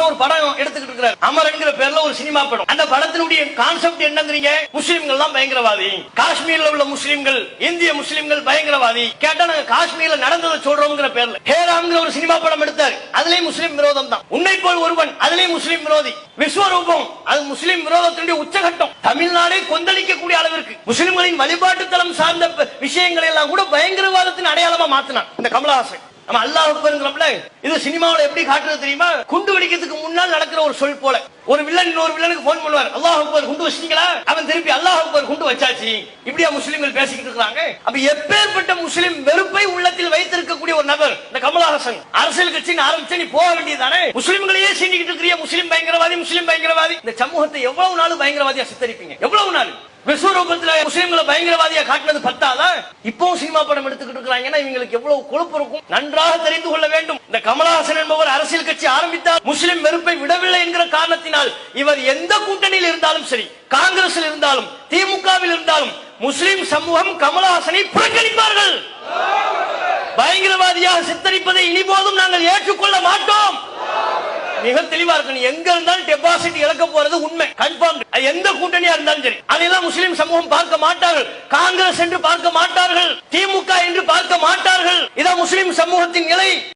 ஒரு படம் எடுத்துக்கிட்டு இருக்கிறார். அமர் என்கிற பேர்ல ஒரு சினிமா படம். அந்த படத்தினுடைய கான்செப்ட் என்னங்கறீங்க? முஸ்லிம்கள் தான் பயங்கரவாதி, காஷ்மீர்ல உள்ள முஸ்லிம்கள், இந்திய முஸ்லிம்கள் பயங்கரவாதி. கேட்டா நாங்க காஷ்மீர்ல நடந்ததை சொல்றோம்ங்கிற பேர்ல ஹேராம்ங்கிற ஒரு சினிமா படம் எடுத்தார். அதுலயே முஸ்லிம் விரோதம் தான். உன்னை போல் ஒருவன், அதுலயே முஸ்லிம் விரோதி. விஸ்வரூபம், அது முஸ்லிம் விரோதத்தினுடைய உச்சகட்டம். தமிழ்நாடே கொந்தளிக்கக்கூடிய அளவிற்கு முஸ்லிம்களின் வழிபாட்டு தலம் சார்ந்த விஷயங்களை எல்லாம் கூட பயங்கரவாதத்தின் அடையாளமா மாத்தினான் இந்த கமலஹாசன். நம்ம அல்லாஹ் அக்பர்ங்கறோம்ல, இது சினிமாவுல எப்படி காட்டுறது தெரியுமா? குண்டு வெடிக்கிறதுக்கு முன்னால் நடக்கிற ஒரு சொல் போல. ஒரு வில்லன் இன்னொரு வில்லனுக்கு போன் பண்ணுவார், அல்லாஹ் அக்பர் குண்டு வச்சிட்டீங்களா? அவன் திருப்பி அல்லாஹ் அக்பர் குண்டு வச்சாச்சு. இப்படியா முஸ்லிம்கள் பேசிக்கிட்டு இருக்காங்க? அப்ப எப்பேற்பட்ட முஸ்லிம் வெறுப்பை உள்ளத்தில் வைத்திருக்கக்கூடிய ஒரு நபர் இந்த கமலஹாசன். அரசியல் கட்சின்னு ஆரம்பிச்சு நீ போக வேண்டியதானே? முஸ்லிம்களையே சீண்டிக்கிட்டு இருக்கிற முஸ்லிம் பயங்கரவாதி, முஸ்லிம் பயங்கரவாதி. இந்த சமூகத்தை எவ்வளவு நாள் பயங்கரவாதியா சித்தரிப்பீங்க? எவ்வளவு நாள்? விஸ்வரூபத்துல முஸ்லிம்களை பயங்கரவாதியா காட்டினது பத்தாதா? இப்போ சினிமா படம் எடுத்துக்கிட்டு இருக்காங்கன்னா இவங்களுக்கு எவ்வளவு கொழுப்பு இருக்கும் நன்றாக தெரிந்து கொள்ள வேண்டும். இந்த கமலஹாசன் என்பவர் அரசியல் கட்சி ஆரம்பித்தார், முஸ்லிம் வெறுப்பை விடவில்லை என்கிற காரணத்தினால் இவர் எந்த கூட்டணியில் இருந்தாலும் சரி, காங்கிரஸில் இருந்தாலும் திமுகவில் இருந்தாலும் முஸ்லிம் சமூகம் கமலஹாசனை புறக்கணிப்பார்கள். பயங்கரவாதியாக சித்தரிப்பதை இனிபோதும் நாங்கள் ஏற்றுக்கொள்ள மாட்டோம். மிக தெளிவா இருக்கு. எங்க இருந்தாலும் டெபாசிட் இழக்க போறது உண்மை, கன்ஃபார்ம். எந்த கூட்டணியா இருந்தாலும் சரி, அதெல்லாம் முஸ்லிம் சமூகம் பார்க்க மாட்டார்கள். காங்கிரஸ் என்று பார்க்க மாட்டார்கள், திமுக என்று பார்க்க மாட்டார்கள். இதான் முஸ்லிம் சமூகத்தின் நிலை.